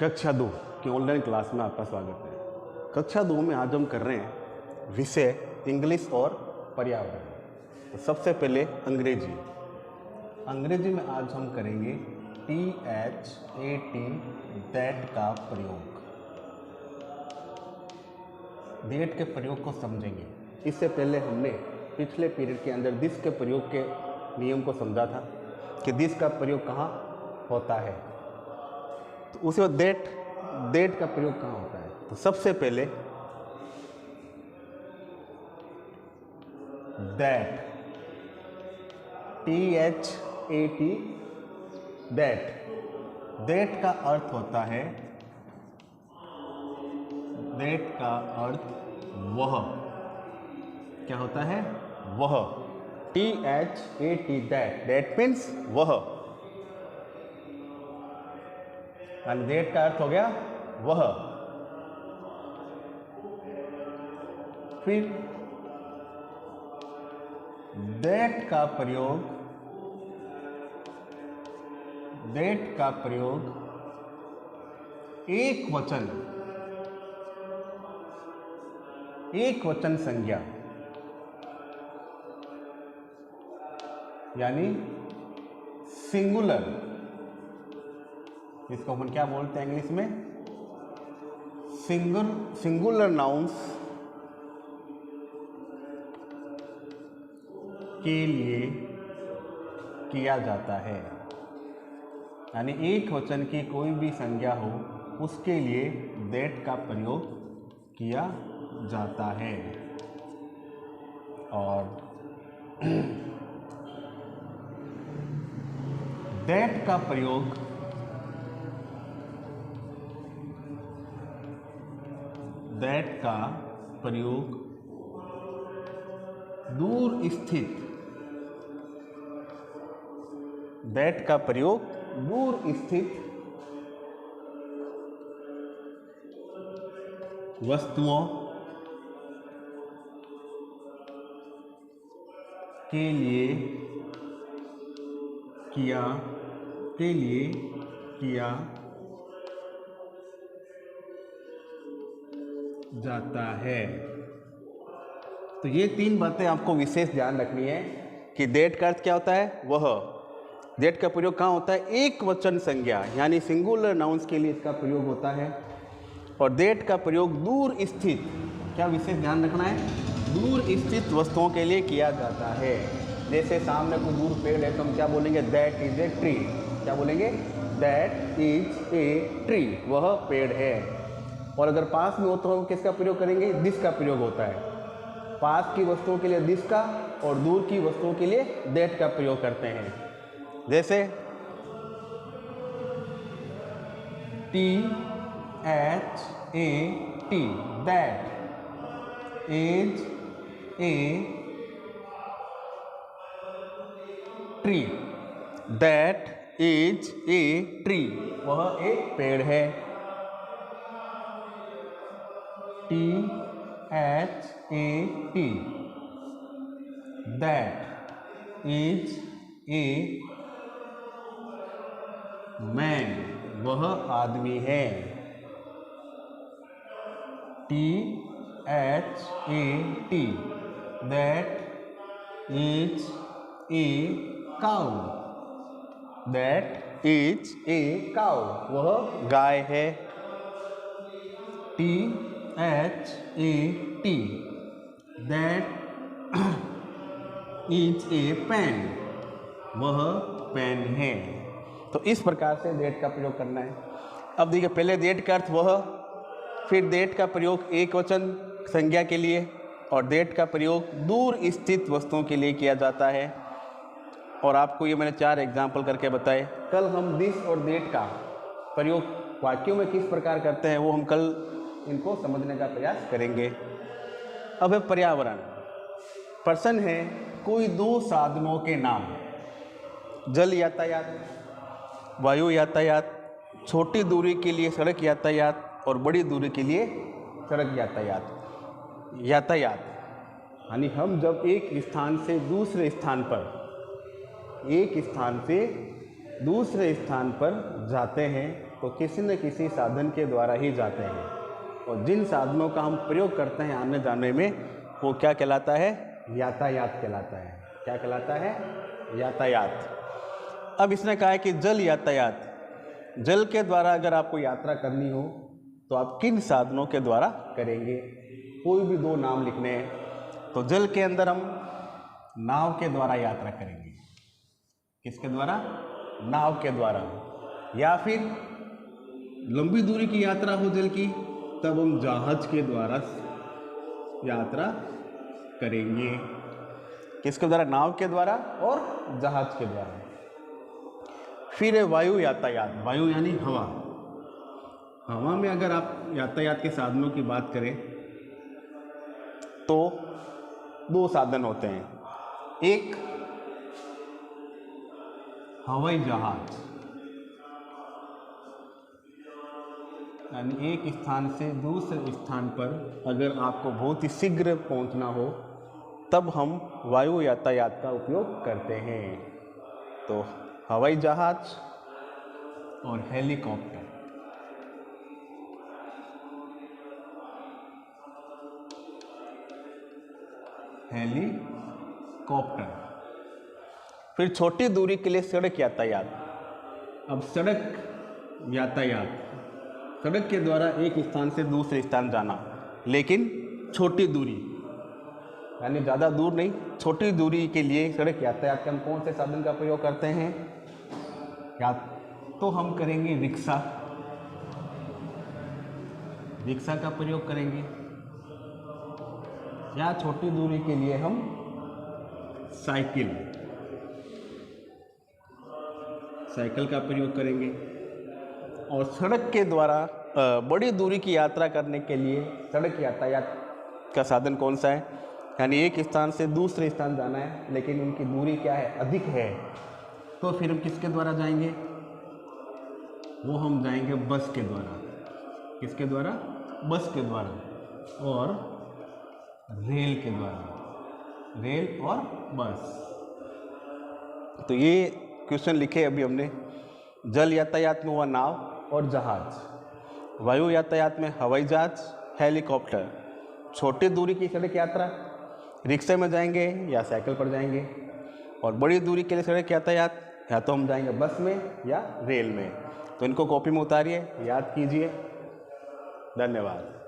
कक्षा 2 की online class में आपका स्वागत है। कक्षा 2 में आज हम कर रहे हैं विषय इंग्लिश और पर्यावरण। तो सबसे पहले अंग्रेजी में आज हम करेंगे THAT दैट का प्रयोग। दैट के प्रयोग को समझेंगे। इससे पहले हमने पिछले पीरियड के अंदर दिस के प्रयोग के नियम को समझा था कि दिस का प्रयोग कहाँ होता है, तो उसे दैट का प्रयोग कहाँ होता है। तो सबसे पहले दैट THAT दैट का अर्थ होता है, दैट का अर्थ वह, क्या होता है, वह। THAT दैट मीन्स वह, और दैट का अर्थ हो गया वह। फिर दैट का प्रयोग एक वचन संज्ञा यानी सिंगुलर, इसको अपन क्या बोलते हैं इंग्लिश में, सिंगुलर नाउन्स के लिए किया जाता है। यानी एक वचन की कोई भी संज्ञा हो उसके लिए दैट का प्रयोग किया जाता है। और दैट का प्रयोग दूर स्थित वस्तुओं के लिए किया जाता है। तो ये तीन बातें आपको विशेष ध्यान रखनी है कि दैट का अर्थ क्या होता है, वह। दैट का प्रयोग कहाँ होता है, एक वचन संज्ञा यानी सिंगुलर नाउन्स के लिए इसका प्रयोग होता है। और दैट का प्रयोग दूर स्थित, क्या विशेष ध्यान रखना है, दूर स्थित वस्तुओं के लिए किया जाता है। जैसे सामने कोई दूर पेड़ है तो हम क्या बोलेंगे, दैट इज ए ट्री। क्या बोलेंगे, दैट इज ए ट्री, वह पेड़ है। और अगर पास में हो तो हम किसका प्रयोग करेंगे, दिस का प्रयोग होता है। पास की वस्तुओं के लिए दिस का और दूर की वस्तुओं के लिए दैट का प्रयोग करते हैं। जैसे THAT that is a tree, that is a tree, वह एक पेड़ है। THAT that is a man, वह आदमी है। THAT that is a cow, that is a cow, वह गाय है। THAT that is a pen, वह पेन है। तो इस प्रकार से दैट का प्रयोग करना है। अब देखिए, पहले दैट का अर्थ वह, फिर दैट का प्रयोग एक वचन संज्ञा के लिए, और दैट का प्रयोग दूर स्थित वस्तुओं के लिए किया जाता है। और आपको ये मैंने 4 एग्जाम्पल करके बताए। कल हम दिस और दैट का प्रयोग वाक्यों में किस प्रकार करते हैं वो हम कल इनको समझने का प्रयास करेंगे। अब है पर्यावरण। प्रश्न है, कोई 2 साधनों के नाम, जल यातायात, वायु यातायात, छोटी दूरी के लिए सड़क यातायात और बड़ी दूरी के लिए सड़क यातायात यानी हम जब एक स्थान से दूसरे स्थान पर जाते हैं तो किसी न किसी साधन के द्वारा ही जाते हैं, और जिन साधनों का हम प्रयोग करते हैं आने जाने में, वो क्या कहलाता है? यातायात कहलाता है। क्या कहलाता है? यातायात। अब इसने कहा है कि जल यातायात, जल के द्वारा अगर आपको यात्रा करनी हो तो आप किन साधनों के द्वारा करेंगे? कोई भी 2 नाम लिखने हैं। तो जल के अंदर हम नाव के द्वारा यात्रा करेंगे। किसके द्वारा? नाव के द्वारा। या फिर लंबी दूरी की यात्रा हो जल की, तब हम जहाज के द्वारा यात्रा करेंगे। किसके द्वारा? नाव के द्वारा और जहाज के द्वारा। फिर है वायु यातायात। वायु यानी हवा। हवा में अगर आप यातायात के साधनों की बात करें तो 2 साधन होते हैं। एक हवाई जहाज, यानी एक स्थान से दूसरे स्थान पर अगर आपको बहुत ही शीघ्र पहुंचना हो तब हम वायु यातायात का उपयोग करते हैं। तो हवाई जहाज और हेलीकॉप्टर। हेलीकॉप्टर। फिर छोटी दूरी के लिए सड़क यातायात। अब सड़क यातायात, सड़क के द्वारा एक स्थान से दूसरे स्थान जाना, लेकिन छोटी दूरी, यानी ज़्यादा दूर नहीं, छोटी दूरी के लिए सड़क यातायात के हम कौन से साधन का प्रयोग करते हैं? या तो हम करेंगे रिक्शा, रिक्शा का प्रयोग करेंगे, या छोटी दूरी के लिए हम साइकिल, साइकिल का प्रयोग करेंगे। और सड़क के द्वारा बड़ी दूरी की यात्रा करने के लिए सड़क यातायात का साधन कौन सा है? यानी एक स्थान से दूसरे स्थान जाना है लेकिन उनकी दूरी क्या है? अधिक है। तो फिर हम किसके द्वारा जाएंगे? वो हम जाएंगे बस के द्वारा। किसके द्वारा? बस के द्वारा और रेल के द्वारा। रेल और बस। तो ये क्वेश्चन लिखे अभी हमने। जल यातायात में हुआ नाव और जहाज, वायु यातायात में हवाई जहाज, हेलीकॉप्टर, छोटी दूरी की सड़क यात्रा रिक्शे में जाएंगे या साइकिल पर जाएंगे, और बड़ी दूरी के लिए सड़क यातायात या तो हम जाएंगे बस में या रेल में। तो इनको कॉपी में उतारिए, याद कीजिए। धन्यवाद।